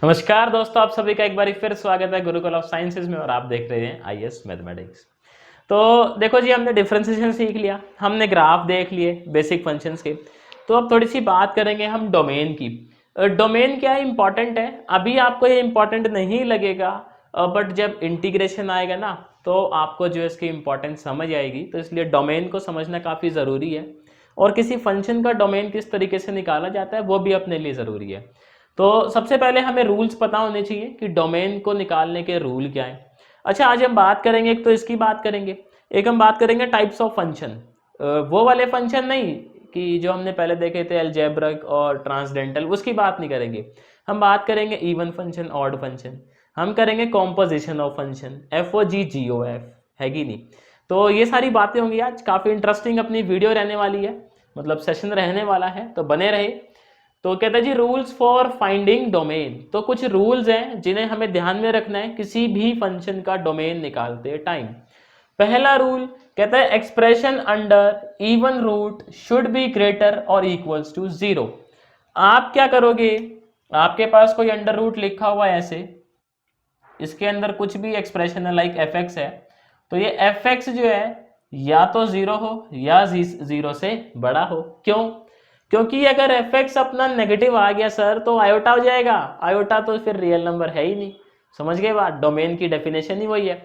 नमस्कार दोस्तों, आप सभी का एक बार फिर स्वागत है गुरुकुल ऑफ साइंसेज में और आप देख रहे हैं आईएएस मैथमेटिक्स। तो देखो जी, हमने डिफरेंशिएशन सीख लिया, हमने ग्राफ देख लिए बेसिक फंक्शंस के। तो अब थोड़ी सी बात करेंगे हम डोमेन की। डोमेन क्या इंपॉर्टेंट है, अभी आपको ये इंपॉर्टेंट नहीं लगेगा, बट जब इंटीग्रेशन आएगा ना तो आपको जो है इसकी इंपॉर्टेंस समझ आएगी। तो इसलिए डोमेन को समझना काफ़ी ज़रूरी है और किसी फंक्शन का डोमेन किस तरीके से निकाला जाता है वो भी अपने लिए ज़रूरी है। तो सबसे पहले हमें रूल्स पता होने चाहिए कि डोमेन को निकालने के रूल क्या है। अच्छा, आज हम बात करेंगे, एक तो इसकी बात करेंगे, एक हम बात करेंगे टाइप्स ऑफ फंक्शन। वो वाले फंक्शन नहीं कि जो हमने पहले देखे थे अलजेब्रिक और ट्रांसडेंटल, उसकी बात नहीं करेंगे। हम बात करेंगे इवन फंक्शन, ऑड फंक्शन, हम करेंगे composition of function, f o g g o f, है कि नहीं। तो ये सारी बातें होंगी आज, काफ़ी इंटरेस्टिंग अपनी वीडियो रहने वाली है, मतलब सेशन रहने वाला है, तो बने रहे। तो कहता है जी रूल्स फॉर फाइंडिंग डोमेन। तो कुछ रूल्स हैं जिन्हें हमें ध्यान में रखना है किसी भी फंक्शन का डोमेन निकालते टाइम। पहला रूल कहता है expression under even root should be greater or equals to zero. आप क्या करोगे, आपके पास कोई अंडर रूट लिखा हुआ है ऐसे, इसके अंदर कुछ भी एक्सप्रेशन है लाइक एफ एक्स है, तो ये एफ एक्स जो है या तो जीरो हो या जीरो से बड़ा हो। क्यों? क्योंकि अगर एफ एक्स अपना नेगेटिव आ गया सर तो आयोटा हो जाएगा, आयोटा तो फिर रियल नंबर है ही नहीं। समझ गए बात, डोमेन की डेफिनेशन ही वही है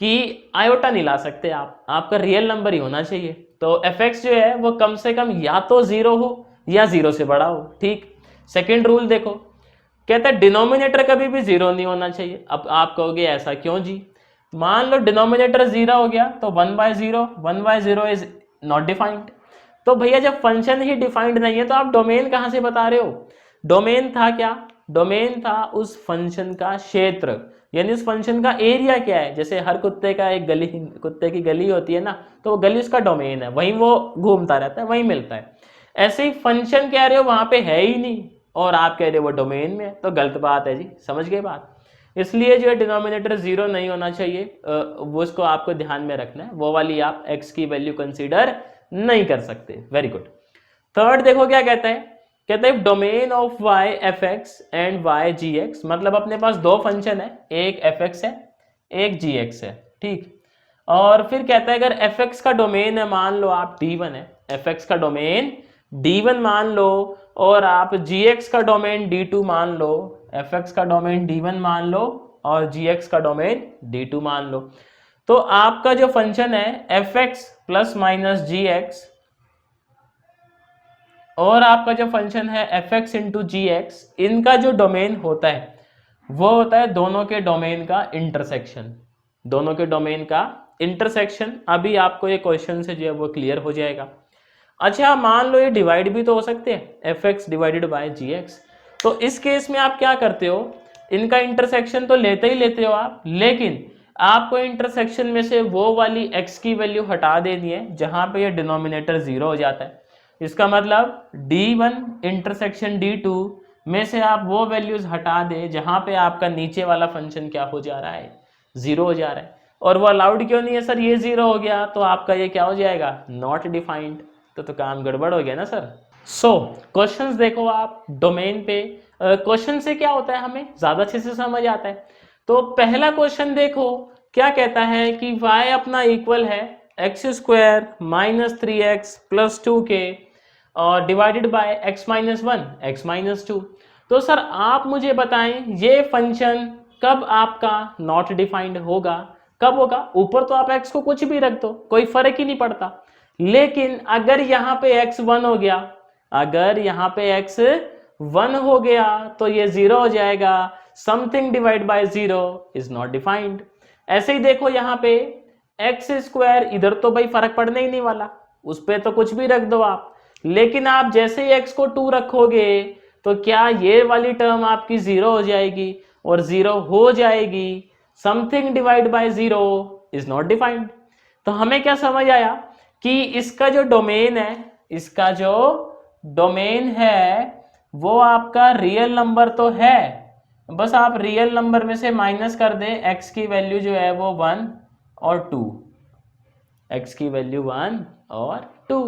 कि आयोटा नहीं ला सकते आप, आपका रियल नंबर ही होना चाहिए। तो एफ एक्स जो है वो कम से कम या तो जीरो हो या जीरो से बड़ा हो। ठीक, सेकेंड रूल देखो, कहता है डिनोमिनेटर कभी भी जीरो नहीं होना चाहिए। अब आप कहोगे ऐसा क्यों जी, मान लो डिनोमिनेटर जीरो हो गया तो 1/0 इज नॉट डिफाइंड। तो भैया जब फंक्शन ही डिफाइंड नहीं है तो आप डोमेन कहां से बता रहे हो। डोमेन था क्या, डोमेन था उस फंक्शन का क्षेत्र, यानी उस फंक्शन का एरिया क्या है। जैसे हर कुत्ते का एक गली, कुत्ते की गली होती है ना, तो वो गली उसका डोमेन है, वहीं वो घूमता रहता है, वहीं मिलता है। ऐसे ही फंक्शन कह रहे हो वहां पे है ही नहीं और आप कह रहे हो वो डोमेन में है, तो गलत बात है जी। समझ गए बात। इसलिए जो है डिनोमिनेटर जीरो नहीं होना चाहिए, वो उसको आपको ध्यान में रखना है, वो वाली आप एक्स की वैल्यू कंसीडर नहीं कर सकते। Very good. थर्ड देखो क्या कहता है, कहता है domain of y f x and y g x, मतलब अपने पास दो फंक्शन है, एक एफ एक्स है एक जी एक्स है। ठीक, और फिर कहता है अगर एफ एक्स का डोमेन है, मान लो आप D1 है, एफ एक्स का डोमेन D1 मान लो, और आप जी एक्स का डोमेन D2 मान लो, एफ एक्स का डोमेन D1 मान लो और जी एक्स का डोमेन D2 मान लो। तो आपका जो फंक्शन है एफ एक्स प्लस माइनस जी एक्स और आपका जो फंक्शन है एफ एक्स इंटू जी एक्स, इनका जो डोमेन होता है वो होता है दोनों के डोमेन का इंटरसेक्शन। दोनों के डोमेन का इंटरसेक्शन, अभी आपको ये क्वेश्चन से जो है वो क्लियर हो जाएगा। अच्छा, मान लो ये डिवाइड भी तो हो सकते हैं, f x divided by g x. तो इस केस में आप क्या करते हो, इनका इंटरसेक्शन तो लेते ही लेते हो आप, लेकिन आपको इंटरसेक्शन में से वो वाली x की वैल्यू हटा देनी है जहां पे ये डिनोमिनेटर जीरो हो जाता है। इसका मतलब D1 इंटरसेक्शन D2 में से आप वो वैल्यूज हटा दे जहां पे आपका नीचे वाला फंक्शन क्या हो जा रहा है, जीरो हो जा रहा है। और वो अलाउड क्यों नहीं है सर, ये जीरो हो गया तो आपका ये क्या हो जाएगा, नॉट डिफाइंड। तो काम गड़बड़ हो गया ना सर। सो क्वेश्चंस देखो आप डोमेन पे, क्वेश्चन से क्या होता है हमें ज्यादा अच्छे से समझ आता है। तो पहला क्वेश्चन देखो क्या कहता है कि y अपना इक्वल है x square minus three x plus two के और divided by x minus one x minus two. तो सर आप मुझे बताएं ये फंक्शन कब आपका नॉट डिफाइंड होगा, कब होगा। ऊपर तो आप x को कुछ भी रख दो, कोई फर्क ही नहीं पड़ता, लेकिन अगर यहाँ पे x वन हो गया, अगर यहाँ पे x वन हो गया तो ये जीरो हो जाएगा। Something divide by zero is not defined. ऐसे ही देखो यहाँ पे एक्स स्क्वायर, इधर तो भाई फर्क पड़ने ही नहीं वाला, उस पर तो कुछ भी रख दो आप, लेकिन आप जैसे ही एक्स को टू रखोगे तो क्या ये वाली टर्म आपकी जीरो हो जाएगी, और जीरो हो जाएगी। Something divide by zero is not defined. तो हमें क्या समझ आया कि इसका जो डोमेन है, इसका जो डोमेन है वो आपका रियल नंबर तो है, बस आप रियल नंबर में से माइनस कर दें एक्स की वैल्यू जो है वो वन और टू, एक्स की वैल्यू वन और टू।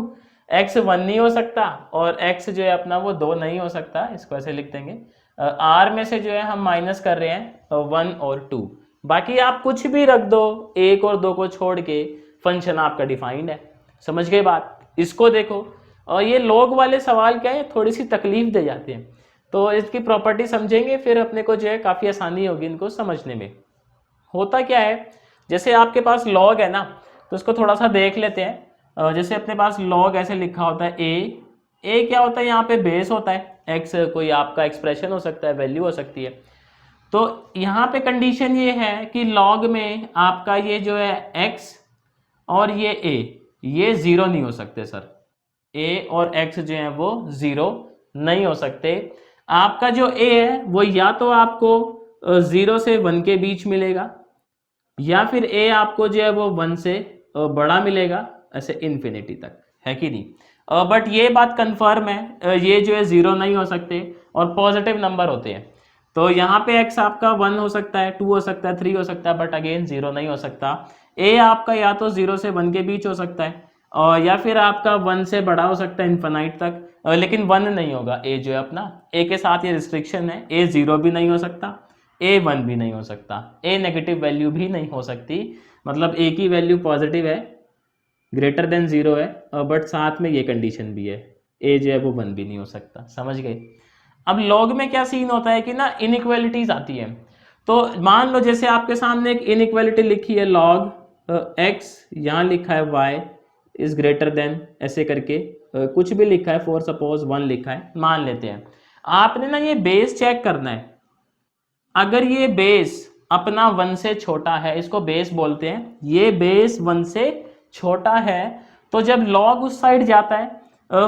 एक्स वन नहीं हो सकता और एक्स जो है अपना वो दो नहीं हो सकता, इसको ऐसे लिख देंगे, आर में से जो है हम माइनस कर रहे हैं 1 और 2। बाकी आप कुछ भी रख दो 1 और 2 को छोड़ के, फंक्शन आपका डिफाइंड है। समझ गए बात? इसको देखो। और ये लॉग वाले सवाल क्या है, थोड़ी सी तकलीफ दे जाते हैं, तो इसकी प्रॉपर्टी समझेंगे फिर अपने को जो है काफ़ी आसानी होगी इनको समझने में। होता क्या है, जैसे आपके पास लॉग है ना, तो उसको थोड़ा सा देख लेते हैं। जैसे अपने पास लॉग ऐसे लिखा होता है ए क्या होता है, यहाँ पे बेस होता है, एक्स कोई आपका एक्सप्रेशन हो सकता है, वैल्यू हो सकती है। तो यहाँ पे कंडीशन ये है कि लॉग में आपका ये जो है एक्स और ये ए, ये जीरो नहीं हो सकते सर। ए और एक्स जो है वो जीरो नहीं हो सकते। आपका जो ए है वो या तो आपको 0 से 1 के बीच मिलेगा, या फिर ए आपको जो है वो 1 से बड़ा मिलेगा, ऐसे इन्फिनिटी तक, है कि नहीं। बट ये बात कंफर्म है, ये जो है 0 नहीं हो सकते और पॉजिटिव नंबर होते हैं। तो यहाँ पे x आपका 1 हो सकता है, 2 हो सकता है, 3 हो सकता है, बट अगेन 0 नहीं हो सकता। a आपका या तो 0 से 1 के बीच हो सकता है, और या फिर आपका 1 से बड़ा हो सकता है इन्फिनाइट तक, लेकिन 1 नहीं होगा। a जो है अपना, a के साथ ये रिस्ट्रिक्शन है, a 0 भी नहीं हो सकता, a 1 भी नहीं हो सकता, a नेगेटिव वैल्यू भी नहीं हो सकती। मतलब a की वैल्यू पॉजिटिव है, ग्रेटर देन 0 है, बट साथ में ये कंडीशन भी है, a जो है वो 1 भी नहीं हो सकता। समझ गए? अब लॉग में क्या सीन होता है कि ना इनइक्वालिटीज आती है। तो मान लो जैसे आपके सामने एक इनइक्वालिटी लिखी है, लॉग एक्स, यहाँ लिखा है y इज ग्रेटर देन, ऐसे करके कुछ भी लिखा है, फॉर सपोज 1 लिखा है, मान लेते हैं। आपने ना ये बेस चेक करना है। अगर ये बेस अपना 1 से छोटा है, इसको बेस बोलते हैं, ये बेस 1 से छोटा है, तो जब लॉग उस साइड जाता है,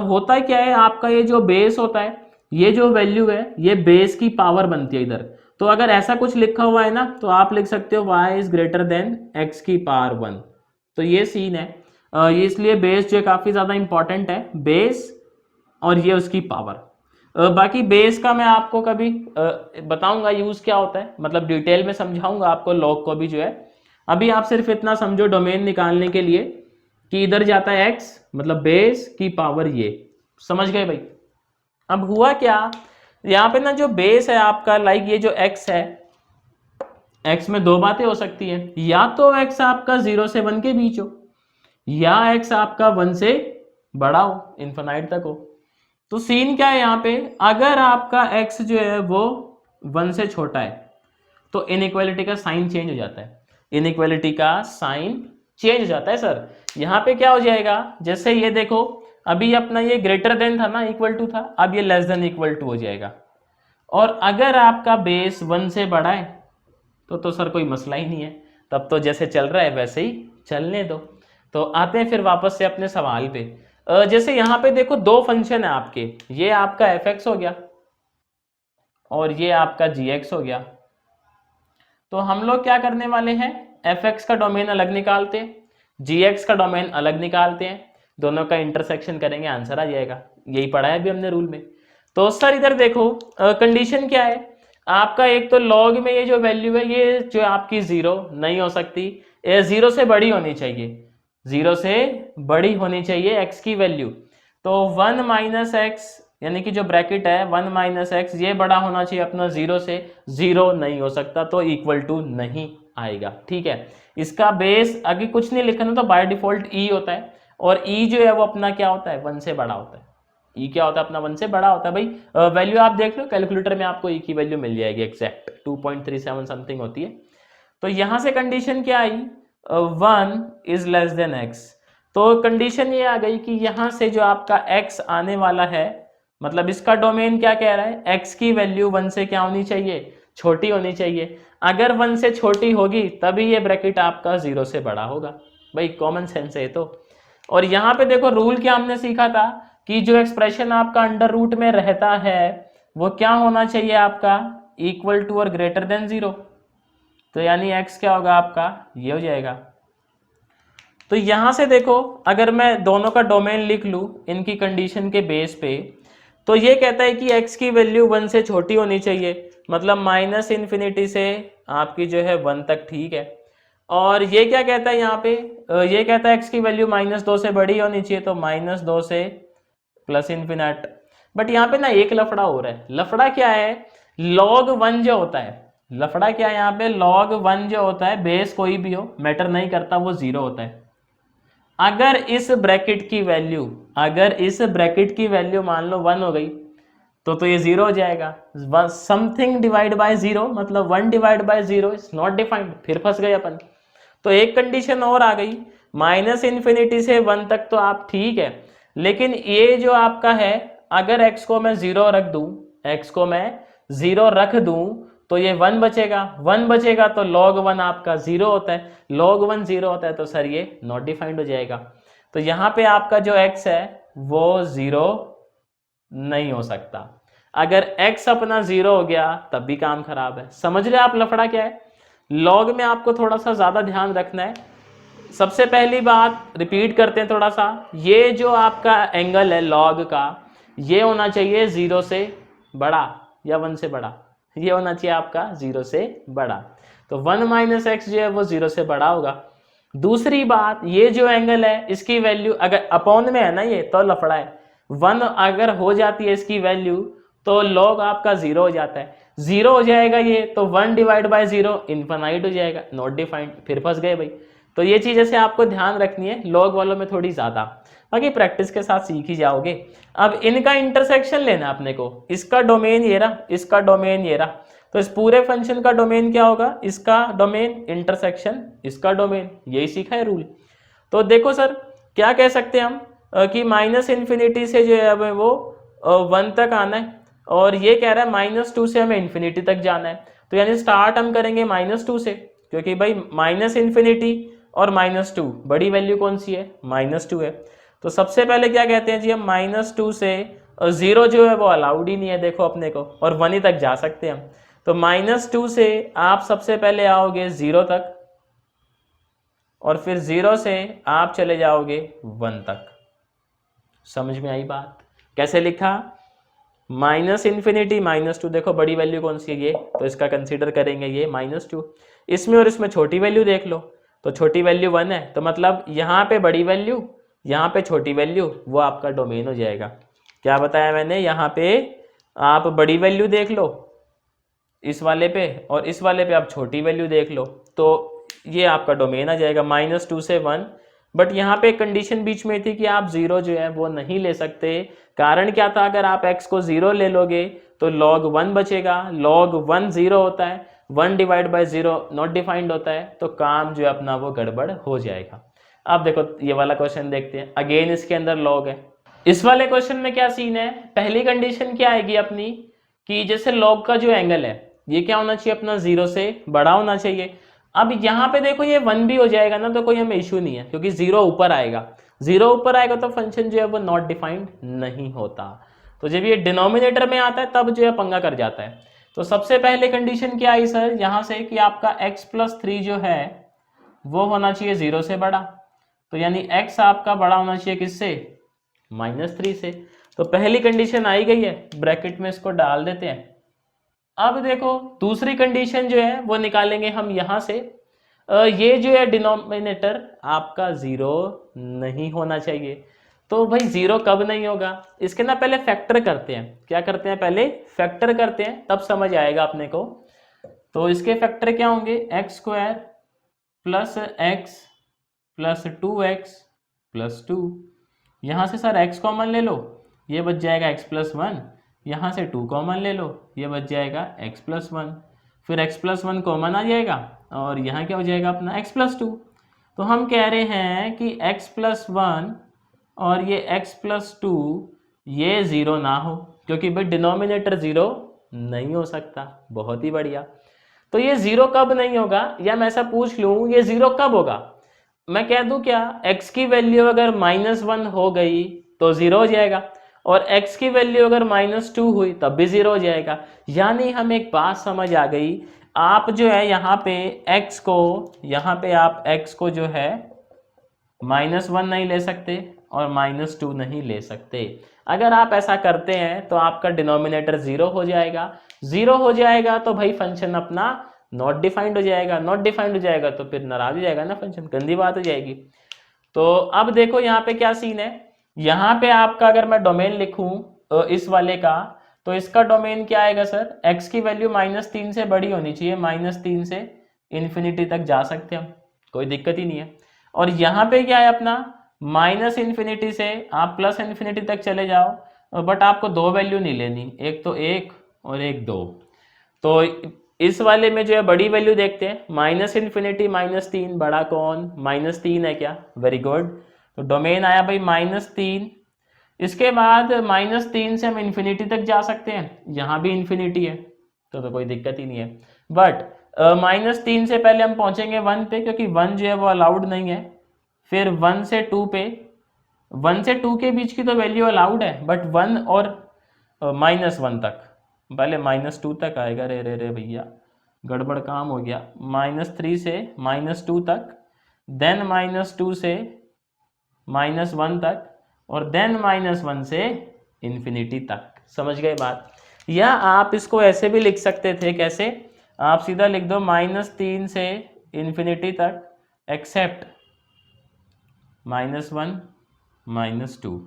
होता क्या है, आपका ये जो बेस होता है, ये जो वैल्यू है, ये बेस की पावर बनती है इधर। तो अगर ऐसा कुछ लिखा हुआ है ना, तो आप लिख सकते हो y is greater than x की पावर 1। तो ये सीन है। ये इसलिए बेस जो है काफी ज्यादा इंपॉर्टेंट है, बेस और ये उसकी पावर। बाकी बेस का मैं आपको कभी बताऊंगा यूज क्या होता है, मतलब डिटेल में समझाऊंगा आपको लॉग को भी जो है। अभी आप सिर्फ इतना समझो डोमेन निकालने के लिए कि इधर जाता है x, मतलब बेस की पावर ये। समझ गए भाई? अब हुआ क्या, यहाँ पे ना जो बेस है आपका, लाइक ये जो x है, x में दो बातें हो सकती है, या तो x आपका 0 से 1 के बीच हो, या x आपका 1 से बड़ा हो, इन्फिनाइट तक हो। तो सीन क्या है यहाँ पे, अगर आपका x जो है वो 1 से छोटा है, तो इनइक्वालिटी का साइन चेंज हो जाता है। इनइक्वालिटी का साइन चेंज हो जाता है सर। यहाँ पे क्या हो जाएगा, जैसे ये देखो, अभी अपना ये ग्रेटर देन था ना, इक्वल टू था, अब ये लेस देन इक्वल टू हो जाएगा। और अगर आपका बेस 1 से बड़ा है, तो सर कोई मसला ही नहीं है, तब तो जैसे चल रहा है वैसे ही चलने दो। तो आते हैं फिर वापस से अपने सवाल पे। जैसे यहाँ पे देखो दो फंक्शन है आपके, ये आपका f(x) हो गया और ये आपका g(x) हो गया। तो हम लोग क्या करने वाले हैं, f(x) का डोमेन अलग निकालते हैं, g(x) का डोमेन अलग निकालते हैं, दोनों का इंटरसेक्शन करेंगे, आंसर आ जाएगा। यही पढ़ा है अभी हमने रूल में। तो सर इधर देखो कंडीशन क्या है आपका, एक तो लॉग में ये जो वैल्यू है, ये जो आपकी 0 नहीं हो सकती, 0 से बड़ी होनी चाहिए, 0 से बड़ी होनी चाहिए x की वैल्यू। तो 1 माइनस एक्स, यानी कि जो ब्रैकेट है 1 माइनस एक्स, ये बड़ा होना चाहिए अपना 0 से, 0 नहीं हो सकता, तो इक्वल टू नहीं आएगा। ठीक है, इसका बेस आगे कुछ नहीं लिखना, तो बाय डिफॉल्ट e होता है, और e जो है वो अपना क्या होता है, 1 से बड़ा होता है। e क्या होता है अपना, 1 से बड़ा होता है भाई। वैल्यू आप देख लो कैलकुलेटर में, आपको e की वैल्यू मिल जाएगी एग्जैक्ट 2.37 समथिंग होती है। तो यहां से कंडीशन क्या आई, 1 इज लेस देन x। तो कंडीशन ये आ गई कि यहां से जो आपका x आने वाला है, मतलब इसका डोमेन क्या कह रहा है, x की वैल्यू 1 से क्या होनी चाहिए, छोटी होनी चाहिए। अगर 1 से छोटी होगी तभी ये ब्रैकेट आपका 0 से बड़ा होगा। भाई कॉमन सेंस है तो। और यहाँ पे देखो रूल क्या हमने सीखा था कि जो एक्सप्रेशन आपका अंडर रूट में रहता है वो क्या होना चाहिए आपका, इक्वल टू और ग्रेटर देन 0। तो यानी x क्या होगा आपका, ये हो जाएगा। तो यहां से देखो अगर मैं दोनों का डोमेन लिख लूं इनकी कंडीशन के बेस पे, तो ये कहता है कि x की वैल्यू 1 से छोटी होनी चाहिए, मतलब माइनस इन्फिनिटी से आपकी जो है 1 तक। ठीक है, और ये क्या कहता है यहाँ पे, ये कहता है x की वैल्यू -2 से बड़ी होनी चाहिए, तो -2 से प्लस इन्फिनिट। बट यहाँ पे ना एक लफड़ा हो रहा है। लफड़ा क्या है, log 1 जो होता है, लफड़ा क्या है यहाँ पे, log 1 जो होता है, बेस कोई भी हो मैटर नहीं करता, वो 0 होता है। अगर इस ब्रैकेट की वैल्यू मान लो 1 हो गई तो ये 0 हो जाएगा। समथिंग डिवाइड बाय 0 मतलब 1 divide by 0 is not defined, फिर फंस गए अपन। तो एक कंडीशन और आ गई, -∞ से 1 तक तो आप ठीक है, लेकिन ये जो आपका है, अगर x को मैं 0 रख दूं तो ये 1 बचेगा तो log 1 आपका 0 होता है, log 1 0 होता है तो सर ये नॉट डिफाइंड हो जाएगा। तो यहाँ पे आपका जो x है वो 0 नहीं हो सकता। अगर x अपना 0 हो गया तब भी काम खराब है। समझ रहे आप लफड़ा क्या है? log में आपको थोड़ा सा ज्यादा ध्यान रखना है। सबसे पहली बात रिपीट करते हैं थोड़ा सा, ये जो आपका एंगल है log का, ये होना चाहिए 0 से बड़ा या 1 से बड़ा, ये होना चाहिए आपका 0 से बड़ा। तो 1 - x जो है वो 0 से बड़ा होगा। दूसरी बात, ये जो एंगल है इसकी वैल्यू अगर अपॉन में है ना ये, तो लफड़ा है। 1 अगर हो जाती है इसकी वैल्यू तो log आपका 0 हो जाता है, 0 हो जाएगा ये तो 1 डिवाइड बाय 0 इनफाइनाइट हो जाएगा, नॉट डिफाइंड, फिर फंस गए भाई। तो ये चीज ऐसे आपको ध्यान रखनी है, log वालों में थोड़ी ज्यादा, बाकी प्रैक्टिस के साथ सीख ही जाओगे। अब इनका इंटरसेक्शन लेना अपने को, इसका डोमेन ये रहा, इसका डोमेन ये रहा, तो इस पूरे फंक्शन का डोमेन क्या होगा, इसका डोमेन इंटरसेक्शन इसका डोमेन, यही सीखा है रूल। तो देखो सर क्या कह सकते हैं हम कि -∞ से जो है वो 1 तक आना है, और ये कह रहा है -2 से हमें इन्फिनिटी तक जाना है। तो यानी स्टार्ट हम करेंगे -2 से, क्योंकि भाई -∞ और -2 बड़ी वैल्यू कौन सी है, -2 है। तो सबसे पहले क्या कहते हैं जी, हम -2 से 0 जो है वो अलाउड ही नहीं है देखो अपने को, और 1 ही तक जा सकते हैं हम। तो -2 से आप सबसे पहले आओगे 0 तक, और फिर 0 से आप चले जाओगे 1 तक। समझ में आई बात? कैसे लिखा, -∞ -2, देखो बड़ी वैल्यू कौन सी है ये, तो इसका कंसीडर करेंगे ये -2। इसमें और इसमें छोटी वैल्यू देख लो, तो छोटी वैल्यू 1 है, तो मतलब यहाँ पे बड़ी वैल्यू, यहाँ पे छोटी वैल्यू, वो आपका डोमेन हो जाएगा। क्या बताया मैंने, यहाँ पे आप बड़ी वैल्यू देख लो इस वाले पे, और इस वाले पे आप छोटी वैल्यू देख लो, तो ये आपका डोमेन आ जाएगा -2 से 1। बट यहाँ पे कंडीशन बीच में थी कि आप 0 जो है वो नहीं ले सकते। कारण क्या था, अगर आप x को 0 ले लोगे तो log 1 बचेगा, log 1 0 होता है, 1 डिवाइड बाय 0 नॉट डिफाइंड होता है, तो काम जो है अपना वो गड़बड़ हो जाएगा। अब देखो ये वाला क्वेश्चन देखते हैं, अगेन इसके अंदर log है। इस वाले क्वेश्चन में क्या सीन है, पहली कंडीशन क्या आएगी अपनी कि जैसे log का जो एंगल है ये क्या होना चाहिए अपना, 0 से बड़ा होना चाहिए। अब यहाँ पे देखो ये 1 भी हो जाएगा ना तो कोई हमें इशू नहीं है, क्योंकि 0 ऊपर आएगा, 0 ऊपर आएगा तो फंक्शन जो है वो नॉट डिफाइंड नहीं होता। तो जब ये डिनोमिनेटर में आता है तब जो है पंगा कर जाता है। तो सबसे पहले कंडीशन क्या आई सर यहाँ से कि आपका x+3 जो है वो होना चाहिए 0 से बड़ा, तो यानी x आपका बड़ा होना चाहिए किससे, -3 से। तो पहली कंडीशन आई गई है, ब्रैकेट में इसको डाल देते हैं। अब देखो दूसरी कंडीशन जो है वो निकालेंगे हम यहाँ से, ये जो है डिनोमिनेटर आपका 0 नहीं होना चाहिए। तो भाई 0 कब नहीं होगा, इसके ना पहले फैक्टर करते हैं। क्या करते हैं, पहले फैक्टर करते हैं, तब समझ आएगा अपने को। तो इसके फैक्टर क्या होंगे, x² + x + 2x + 2। यहाँ से सर x कॉमन ले लो, ये बच जाएगा x+1, यहाँ से 2 कॉमन ले लो, ये बच जाएगा x+1, फिर x+1 कॉमन आ जाएगा, और यहाँ क्या हो जाएगा अपना x+2। तो हम कह रहे हैं कि x+1 और ये x+2 ये 0 ना हो, क्योंकि भाई डिनोमिनेटर 0 नहीं हो सकता। बहुत ही बढ़िया। तो ये 0 कब नहीं होगा, या मैं ऐसा पूछ लूँ ये 0 कब होगा, मैं कह दूं क्या, x की वैल्यू अगर -1 हो गई तो 0 हो जाएगा, और x की वैल्यू अगर -2 हुई तब भी 0 हो जाएगा। यानी हमें एक बात समझ आ गई, आप जो है यहाँ पे x को, यहाँ पे आप x को जो है -1 नहीं ले सकते और -2 नहीं ले सकते। अगर आप ऐसा करते हैं तो आपका डिनोमिनेटर 0 हो जाएगा। 0 हो जाएगा तो भाई फंक्शन अपना नॉट डिफाइंड हो जाएगा, नॉट डिफाइंड हो जाएगा तो फिर नाराज हो जाएगा ना फंक्शन, गंदी बात हो जाएगी। तो अब देखो यहाँ पे क्या सीन है, यहाँ पे आपका अगर मैं डोमेन लिखूं इस वाले का, तो इसका डोमेन क्या आएगा सर, x की वैल्यू -3 से बड़ी होनी चाहिए, -3 से इन्फिनिटी तक जा सकते हैं हम, कोई दिक्कत ही नहीं है। और यहाँ पे क्या है अपना, -इन्फिनिटी से आप +इन्फिनिटी तक चले जाओ, बट आपको दो वैल्यू नहीं लेनी, एक तो 1 और एक 2। तो इस वाले में जो है बड़ी वैल्यू देखते हैं, -इन्फिनिटी -3, बड़ा कौन, -3 है क्या, वेरी गुड। तो डोमेन आया भाई -3। इसके बाद -3 से हम इन्फिनिटी तक जा सकते हैं, यहाँ भी इन्फिनिटी है तो कोई दिक्कत ही नहीं है। बट -3 से पहले हम पहुंचेंगे 1 पे, क्योंकि 1 जो है वो अलाउड नहीं है। फिर 1 से 2 पे, 1 से 2 के बीच की तो वैल्यू अलाउड है, बट 1 और -1 तक, पहले -2 तक आएगा, रे रे रे भैया गड़बड़ काम हो गया, -3 से -2 तक, देन -2 से -1 तक, और देन -1 से इन्फिनिटी तक। समझ गए बात। या आप इसको ऐसे भी लिख सकते थे, कैसे, आप सीधा लिख दो -3 से इन्फिनिटी तक एक्सेप्ट -1 -2,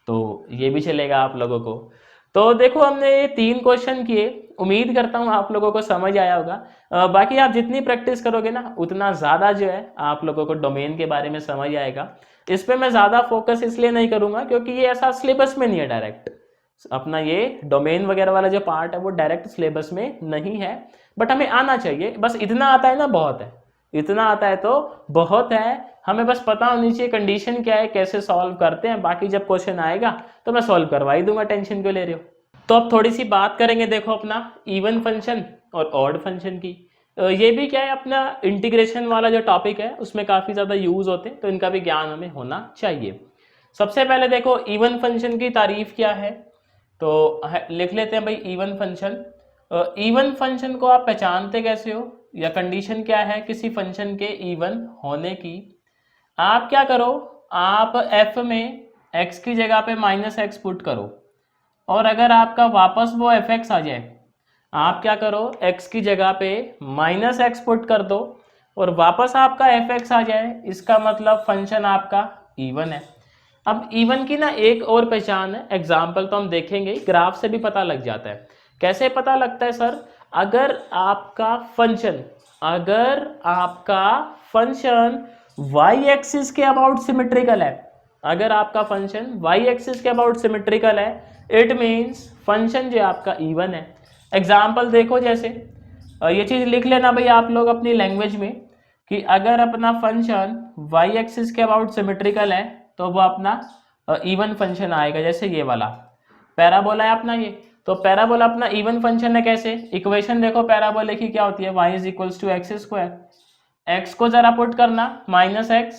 तो ये भी चलेगा आप लोगों को। तो देखो हमने ये 3 क्वेश्चन किए, उम्मीद करता हूँ आप लोगों को समझ आया होगा। बाकी आप जितनी प्रैक्टिस करोगे ना, उतना ज़्यादा जो है आप लोगों को डोमेन के बारे में समझ आएगा। इस पे मैं ज़्यादा फोकस इसलिए नहीं करूँगा क्योंकि ये ऐसा सिलेबस में नहीं है डायरेक्ट, अपना ये डोमेन वगैरह वाला जो पार्ट है वो डायरेक्ट सिलेबस में नहीं है, बट हमें आना चाहिए। बस इतना आता है ना, बहुत है, इतना आता है तो बहुत है। हमें बस पता होनी चाहिए कंडीशन क्या है, कैसे सॉल्व करते हैं, बाकी जब क्वेश्चन आएगा तो मैं सॉल्व करवा ही दूंगा, टेंशन क्यों ले रहे हो। तो अब थोड़ी सी बात करेंगे, देखो अपना इवन फंक्शन और ऑड फंक्शन की। ये भी क्या है, अपना इंटीग्रेशन वाला जो टॉपिक है उसमें काफ़ी ज़्यादा यूज़ होते हैं, तो इनका भी ज्ञान हमें होना चाहिए। सबसे पहले देखो इवन फंक्शन की तारीफ क्या है, तो लिख लेते हैं भाई इवन फंक्शन। इवन फंक्शन को आप पहचानते कैसे हो, या कंडीशन क्या है किसी फंक्शन के इवन होने की। आप क्या करो, आप f में x की जगह पे -x पुट करो, और अगर आपका वापस वो fx आ जाए, आप क्या करो x की जगह पे -x पुट कर दो और वापस आपका fx आ जाए, इसका मतलब फंक्शन आपका इवन है। अब इवन की ना एक और पहचान है, एग्जाम्पल तो हम देखेंगे, ग्राफ से भी पता लग जाता है। कैसे पता लगता है सर, अगर आपका फंक्शन y एक्सिस के अबाउट सिमेट्रिकल है, अगर आपका फंक्शन y एक्सिस के अबाउट सिमेट्रिकल है, इट मीन्स फंक्शन जो आपका इवन है। एग्जाम्पल देखो, जैसे ये चीज़ लिख लेना भाई आप लोग अपनी लैंग्वेज में, कि अगर अपना फंक्शन y एक्सिस के अबाउट सिमेट्रिकल है तो वो अपना इवन फंक्शन आएगा। जैसे ये वाला पैराबोला है अपना, ये तो पैराबोला अपना इवन फंक्शन है। कैसे, इक्वेशन देखो पैराबोला की क्या होती है, y is equals to x square, x को जरा पुट करना -x,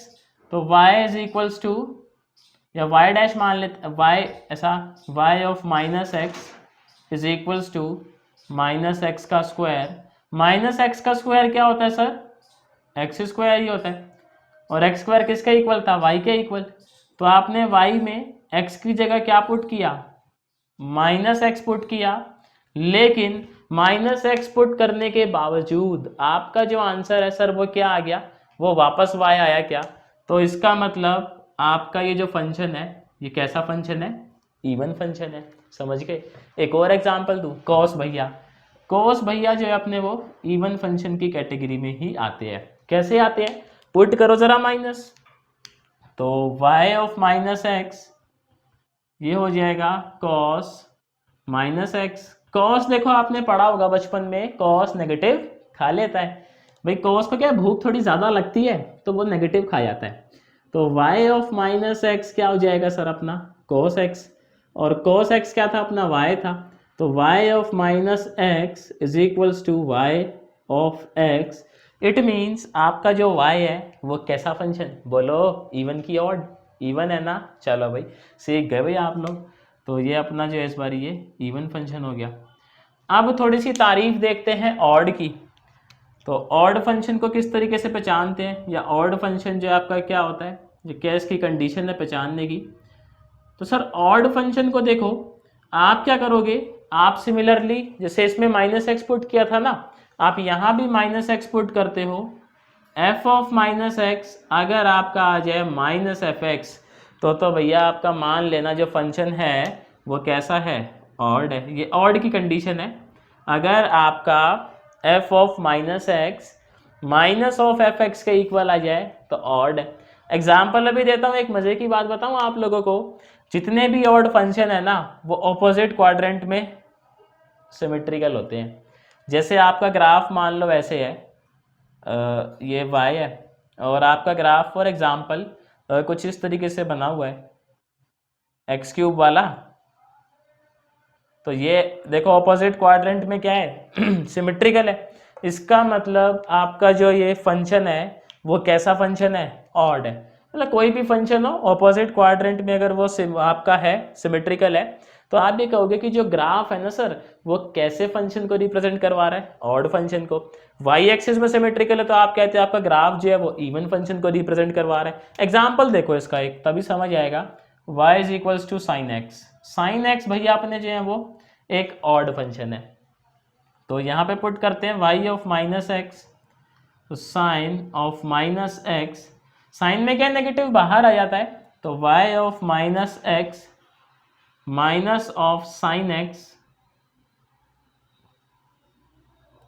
तो y इज इक्वल्स टू, या y डैश मान लेते, y ऐसा, y of -x is equals to -x का स्क्वायर। -x का स्क्वायर क्या होता है सर, x स्क्वायर ही होता है, और x स्क्वायर किसका इक्वल था, y के इक्वल। तो आपने y में x की जगह क्या पुट किया, -x पुट किया, लेकिन -x पुट करने के बावजूद आपका जो आंसर है सर वो क्या आ गया, वो वापस y आया क्या। तो इसका मतलब आपका ये जो फंक्शन है ये कैसा फंक्शन है, इवन फंक्शन है। समझ गए। एक और एग्जांपल दूं, कॉस भैया जो है अपने वो इवन फंक्शन की कैटेगरी में ही आते हैं। कैसे आते हैं, पुट करो जरा माइनस, तो y ऑफ -x ये हो जाएगा cos -x। cos देखो आपने पढ़ा होगा बचपन में, cos नेगेटिव खा लेता है भाई, cos को क्या भूख थोड़ी ज़्यादा लगती है तो वो नेगेटिव खा जाता है। तो y ऑफ -x क्या हो जाएगा सर अपना cos x, और cos x क्या था अपना y था, तो y of -x is equals to y of x। It means आपका जो y है वो कैसा फंक्शन, बोलो इवन की ऑड, इवन है ना। चलो भाई सीख गए भाई आप लोग। तो ये अपना जो है इस बार ये इवन फंक्शन हो गया। अब थोड़ी सी तारीफ देखते हैं ऑड की। तो ऑड फंक्शन को किस तरीके से पहचानते हैं, या ऑड फंक्शन जो आपका क्या होता है, जो क्या इसकी कंडीशन है पहचानने की। तो सर ऑड फंक्शन को देखो, आप क्या करोगे, आप सिमिलरली जैसे इसमें -x पुट किया था ना, आप यहाँ भी -x पुट करते हो। f ऑफ -x अगर आपका आ जाए -fx, तो भैया आपका मान लेना जो फंक्शन है वो कैसा है, ऑड है, ये ऑड की कंडीशन है। अगर आपका f of minus x minus of F x के इक्वल आ जाए तो ऑड है। एग्जाम्पल अभी देता हूँ, एक मजे की बात बताऊँ आप लोगों को, जितने भी ऑड फंक्शन है ना वो ऑपोजिट क्वाड्रेंट में सिमेट्रिकल होते हैं। जैसे आपका ग्राफ मान लो ऐसे है, ये y है और आपका ग्राफ फॉर एग्जांपल कुछ इस तरीके से बना हुआ है एक्स क्यूब वाला, तो ये देखो ऑपोजिट क्वाड्रेंट में क्या है सिमेट्रिकल है। इसका मतलब आपका जो ये फंक्शन है वो कैसा फंक्शन है, ऑड है। मतलब कोई भी फंक्शन हो ऑपोजिट क्वाड्रेंट में अगर वो आपका है सिमेट्रिकल है, तो आप ये कहोगे कि जो ग्राफ है ना सर वो कैसे फंक्शन को रिप्रेजेंट करवा रहा है, ऑड फंक्शन को। वाई एक्सिस में सिमेट्रिकल है तो आप कहते हैं आपका ग्राफ जो है वो इवन फंक्शन को रिप्रेजेंट करवा रहा है। एग्जाम्पल देखो इसका एक, तभी समझ आएगा। y is equals to sine x, sine x भैया अपने जो है वो एक ऑड फंक्शन है, तो यहाँ पे पुट करते हैं y ऑफ माइनस एक्स, तो sine of minus x, sine में क्या नेगेटिव बाहर आ जाता है, तो y of minus x minus of sine x,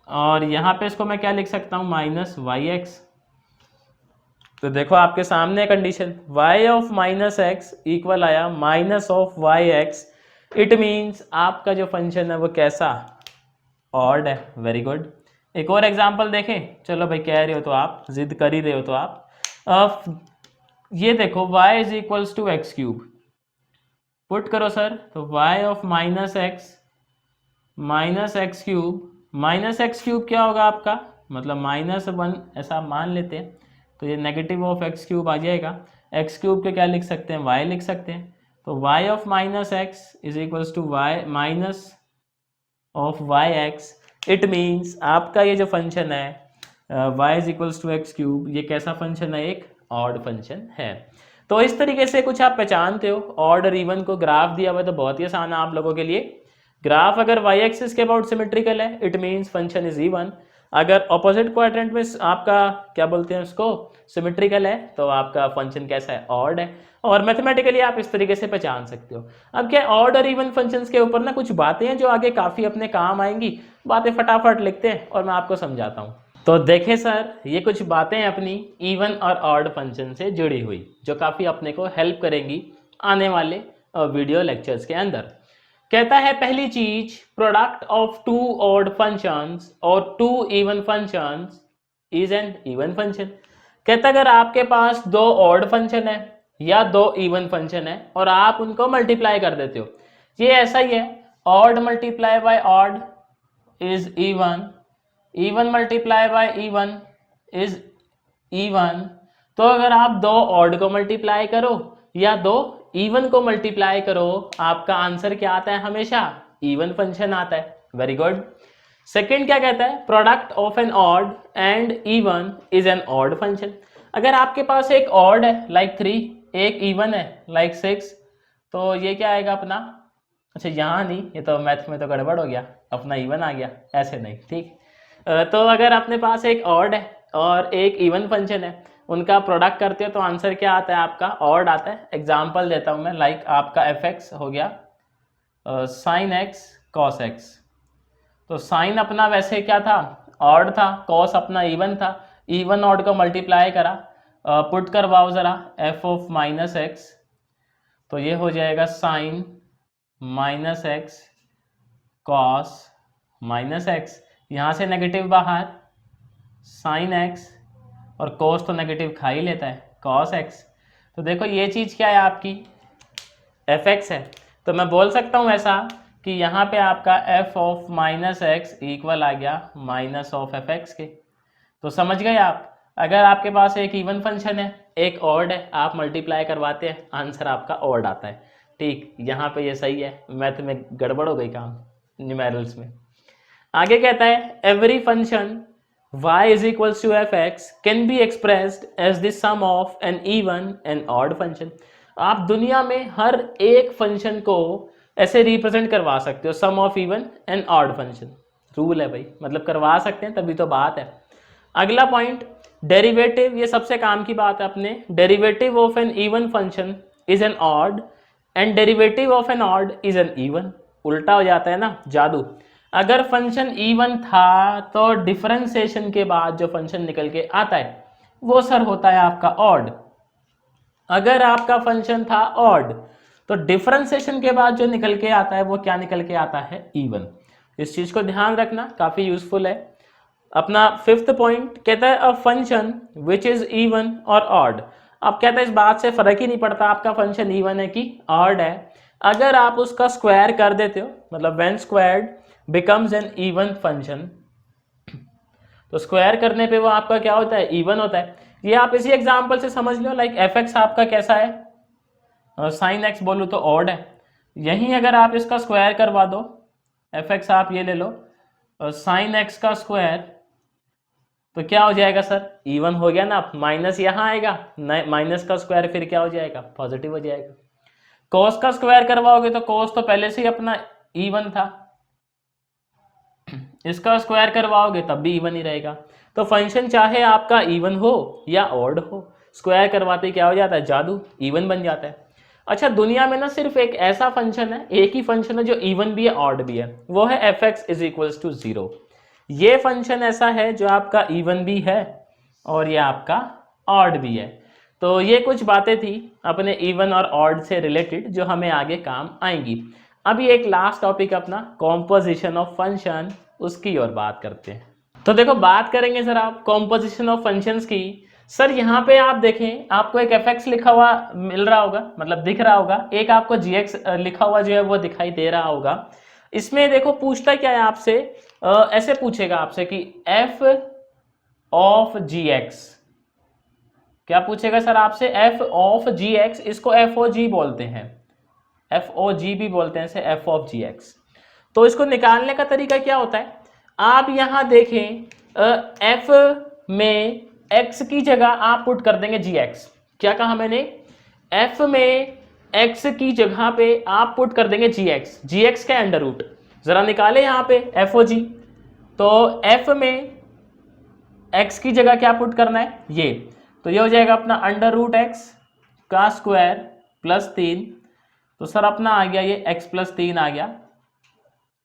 और यहाँ पे इसको मैं क्या लिख सकता हूँ, माइनस वाई एक्स। तो देखो आपके सामने condition y of minus x equal आया minus of y x, it means आपका जो फंक्शन है वो कैसा, ऑड है। Very good. एक और एग्जांपल देखें, चलो भाई कह रहे हो तो आप जिद कर ही रहे हो तो आप ये देखो y is equals to x cube, put करो सर, तो y of minus x cube, minus x cube क्या होगा आपका, मतलब -1 ऐसा मान लेते हैं, तो ये नेगेटिव ऑफ एक्स क्यूब आ जाएगा। एक्स क्यूब के क्या लिख सकते हैं, y लिख सकते हैं, तो y of minus x is equals to y minus of y x, it means आपका ये जो फंक्शन है y is equals to x cube, ये कैसा फंक्शन है, एक ऑड फंक्शन है। तो इस तरीके से कुछ आप पहचानते हो ऑड और इवन को। ग्राफ दिया हुआ है तो बहुत ही आसान है आप लोगों के लिए। ग्राफ अगर y एक्सिस के अबाउट सिमेट्रिकल है it means function is even, अगर ऑपोजिट क्वाड्रेंट में आपका क्या बोलते हैं उसको सिमेट्रिकल है तो आपका फंक्शन कैसा है, ऑड है। और मैथमेटिकली आप इस तरीके से पहचान सकते हो। अब क्या ऑड और इवन फंक्शंस के ऊपर ना कुछ बातें हैं जो आगे काफ़ी अपने काम आएंगी, बातें फटाफट लिखते हैं और मैं आपको समझाता हूँ। तो देखें सर, ये कुछ बातें अपनी इवन और ऑड फंक्शन से जुड़ी हुई जो काफ़ी अपने को हेल्प करेंगी आने वाले वीडियो लेक्चर्स के अंदर। कहता है पहली चीज, product of two odd functions और two even functions is an even function. कहता अगर आपके पास दो ऑड फंक्शन है या दो इवन फंक्शन है और आप उनको मल्टीप्लाई कर देते हो, ये ऐसा ही है, odd multiply by odd is even, even multiply by even is even. तो अगर आप दो ऑड को मल्टीप्लाई करो या दो इवन को मल्टीप्लाई करो, आपका आंसर क्या आता है, हमेशा इवन फंक्शन आता है। Very good. सेकंड क्या कहता है, product of an odd and even is an odd function. अगर आपके पास एक ऑड है लाइक 3, एक इवन है लाइक 6, तो ये क्या आएगा अपना, अच्छा यहाँ नहीं, ये तो मैथ में तो गड़बड़ हो गया, अपना इवन आ गया, ऐसे नहीं, ठीक। तो अगर अपने पास एक ऑड है और एक इवन फंक्शन है, उनका प्रोडक्ट करते हो तो आंसर क्या आता है, आपका ऑड आता है। एग्जांपल देता हूँ मैं, लाइक आपका एफ एक्स हो गया साइन एक्स कॉस एक्स, तो साइन अपना वैसे क्या था, ऑड था, कॉस अपना इवन था, इवन ऑड को मल्टीप्लाई करा, पुट करवाओ ज़रा एफ ऑफ माइनस एक्स, तो ये हो जाएगा sine minus x cos minus x, यहाँ से नेगेटिव बाहर, साइन एक्स और कोस तो नेगेटिव खा ही लेता है, कॉस एक्स। तो देखो ये चीज़ क्या है, आपकी एफ एक्स है, तो मैं बोल सकता हूँ ऐसा कि यहाँ पे आपका f of minus x equal आ गया माइनस ऑफ एफ एक्स के। तो समझ गए आप, अगर आपके पास एक इवन फंक्शन है एक ऑड है, आप मल्टीप्लाई करवाते हैं, आंसर आपका ऑड आता है, ठीक। यहाँ पे ये सही है, मैथ में गड़बड़ हो गई काम, न्यूमेरल्स में। आगे कहता है every function y is equals to fx can be expressed as the sum of an even and odd function। आप दुनिया में हर एक फंक्शन को ऐसे रिप्रेजेंट करवा सकते हो, sum of even and odd function, rule है भाई, मतलब करवा सकते हैं तभी तो बात है। अगला पॉइंट, डेरिवेटिव, ये सबसे काम की बात है अपने, derivative of an even function is an odd and derivative of an odd is an even. उल्टा हो जाता है ना, जादू। अगर फंक्शन इवन था तो डिफरेंशिएशन के बाद जो फंक्शन निकल के आता है वो सर होता है आपका ऑड। अगर आपका फंक्शन था ऑड तो डिफरेंशिएशन के बाद जो निकल के आता है वो क्या निकल के आता है, इवन। इस चीज को ध्यान रखना, काफी यूजफुल है। अपना फिफ्थ पॉइंट कहता है a function which is even और ऑड। अब कहता है इस बात से फर्क ही नहीं पड़ता आपका फंक्शन इवन है कि ऑड है, अगर आप उसका स्क्वायर कर देते हो, मतलब when squared becomes N even function, तो स्क्वायर करने पे वो आपका क्या होता है, इवन होता है। ये आप इसी एग्जांपल से समझ लो, लाइक एफ एक्स आपका कैसा है, साइन एक्स बोलूँ तो ऑड है। यहीं अगर आप इसका स्क्वायर करवा दो, एफ एक्स आप ये ले लो साइन एक्स का स्क्वायर, तो क्या हो जाएगा सर, इवन हो गया ना। माइनस यहाँ आएगा, माइनस का स्क्वायर फिर क्या हो जाएगा, पॉजिटिव हो जाएगा। कॉस का स्क्वायर करवाओगे तो कॉस तो पहले से ही अपना इवन था, इसका स्क्वायर करवाओगे तब भी इवन ही रहेगा। तो फंक्शन चाहे आपका इवन हो या ऑड हो, स्क्वायर करवाते क्या हो जाता है, जादू, इवन बन जाता है। अच्छा, दुनिया में ना सिर्फ एक ऐसा फंक्शन है, एक ही फंक्शन है जो इवन भी है ऑड भी है, वो है f x is equals to 0। ये फंक्शन ऐसा है जो आपका इवन भी है और ये आपका ऑड भी है। तो ये कुछ बातें थी अपने इवन और ऑड से रिलेटेड जो हमें आगे काम आएंगी। अभी एक लास्ट टॉपिक अपना कॉम्पोजिशन ऑफ फंक्शन, उसकी और बात करते हैं। तो देखो बात करेंगे सर आप कॉम्पोजिशन ऑफ फंक्शंस की। सर यहाँ पे आप देखें, आपको एक एफ एक्स लिखा हुआ मिल रहा होगा, मतलब दिख रहा होगा, एक आपको जी एक्स लिखा हुआ जो है वो दिखाई दे रहा होगा। इसमें देखो पूछता क्या है आपसे, ऐसे पूछेगा आपसे कि एफ ऑफ जी एक्स, क्या पूछेगा सर आपसे, एफ ऑफ जी एक्स, इसको एफ ओ जी बोलते हैं, एफ ओ जी भी बोलते हैं इसे, एफ ऑफ जी एक्स। तो इसको निकालने का तरीका क्या होता है, आप यहां देखें एफ में एक्स की जगह आप पुट कर देंगे जी एक्स। क्या कहा मैंने, एफ में एक्स की जगह पे आप पुट कर देंगे जी एक्स का अंडर रूट। जरा निकाले यहाँ पे एफ ओ जी, तो एफ में एक्स की जगह क्या पुट करना है, ये, तो ये हो जाएगा अपना अंडर रूट एक्स का स्क्वायर प्लस 3। तो सर अपना आ गया ये x प्लस 3 आ गया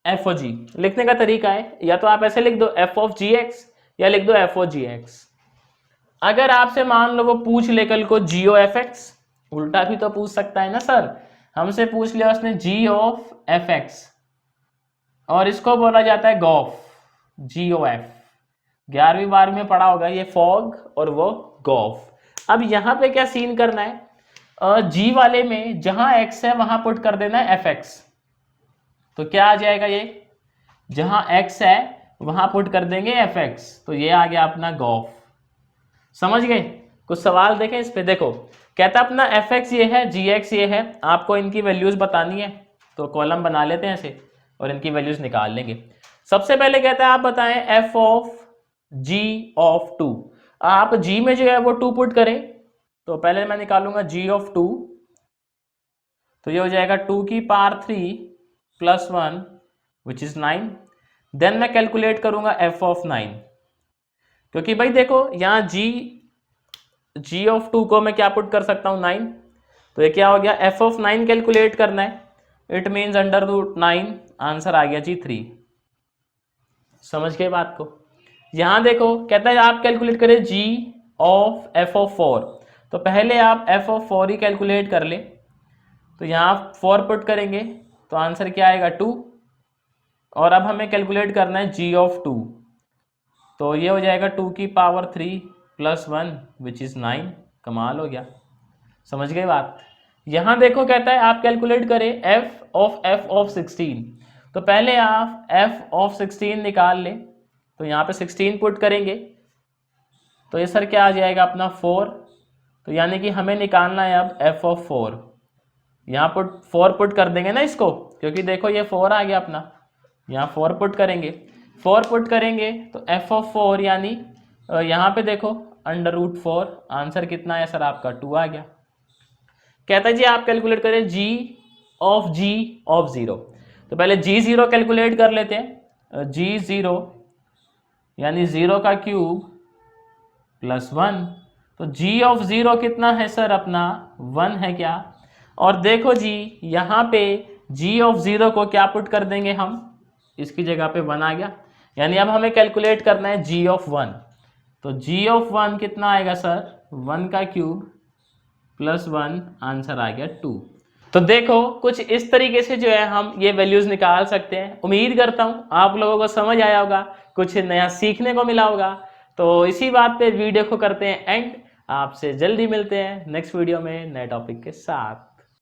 एफ ओ जी। लिखने का तरीका है, या तो आप ऐसे लिख दो एफ ऑफ जी एक्स या लिख दो एफ ओ जी एक्स। अगर आपसे मान लो वो पूछ ले कल को जी ओ एफ एक्स, उल्टा भी तो पूछ सकता है ना सर, हमसे पूछ लिया उसने जी ऑफ एफ एक्स और इसको बोला जाता है गॉफ, जी ओ एफ। 11वीं 12वीं में पढ़ा होगा ये फॉग और वो गॉफ। अब यहाँ पे क्या सीन करना है, जी वाले में जहां x है वहां पुट कर देना है एफ एक्स। तो क्या आ जाएगा, ये जहां x है वहां पुट कर देंगे एफ एक्स, तो ये आ गया अपना गॉफ। समझ गए, कुछ सवाल देखें इस पे। देखो कहता अपना एफ एक्स ये है, जी एक्स ये है, आपको इनकी वैल्यूज बतानी है, तो कॉलम बना लेते हैं ऐसे और इनकी वैल्यूज निकाल लेंगे। सबसे पहले कहता है आप बताएं एफ ऑफ जी ऑफ 2, आप जी में जो है वो 2 पुट करें, तो पहले मैं निकालूंगा g ऑफ 2, तो ये हो जाएगा 2 की पावर 3 प्लस 1 विच इज 9। देन मैं कैलकुलेट करूंगा f ऑफ 9, क्योंकि भाई देखो यहाँ g ऑफ 2 को मैं क्या पुट कर सकता हूँ 9, तो ये क्या हो गया f ऑफ 9 कैलकुलेट करना है, it means under root 9, answer आ गया जी 3। समझ गए बात को। यहाँ देखो कहता है आप कैलकुलेट करें g ऑफ f ऑफ 4, तो पहले आप f ऑफ 4 ही कैलकुलेट कर ले, तो यहाँ 4 पुट करेंगे तो आंसर क्या आएगा 2, और अब हमें कैलकुलेट करना है g ऑफ 2, तो ये हो जाएगा 2 की पावर 3 प्लस 1 विच इज़ 9। कमाल हो गया, समझ गए बात। यहाँ देखो कहता है आप कैलकुलेट करें f ऑफ 16, तो पहले आप f ऑफ 16 निकाल लें, तो यहाँ पे 16 पुट करेंगे तो ये सर क्या आ जाएगा अपना 4, तो यानी कि हमें निकालना है अब f ऑफ 4। यहाँ 4 पुट कर देंगे ना इसको, क्योंकि देखो ये 4 आ गया अपना, यहाँ 4 पुट करेंगे, 4 पुट करेंगे तो f ऑफ 4 यानी यहाँ पे देखो अंडर रूट 4, आंसर कितना है सर आपका 2 आ गया। कहता है जी आप कैलकुलेट करें g ऑफ 0, तो पहले g0 कैलकुलेट कर लेते हैं, g0 यानी 0 का क्यूब प्लस 1, तो g ऑफ 0 कितना है सर अपना 1 है क्या। और देखो जी यहाँ पे जी ऑफ 0 को क्या पुट कर देंगे हम, इसकी जगह पे 1 आ गया, यानी अब हमें कैलकुलेट करना है जी ऑफ 1। तो जी ऑफ 1 कितना आएगा सर, 1 का क्यूब प्लस 1, आंसर आ गया 2। तो देखो कुछ इस तरीके से जो है हम ये वैल्यूज निकाल सकते हैं। उम्मीद करता हूँ आप लोगों को समझ आया होगा, कुछ नया सीखने को मिला होगा। तो इसी बात पे वीडियो को करते हैं एंड, आपसे जल्दी मिलते हैं नेक्स्ट वीडियो में नए टॉपिक के साथ।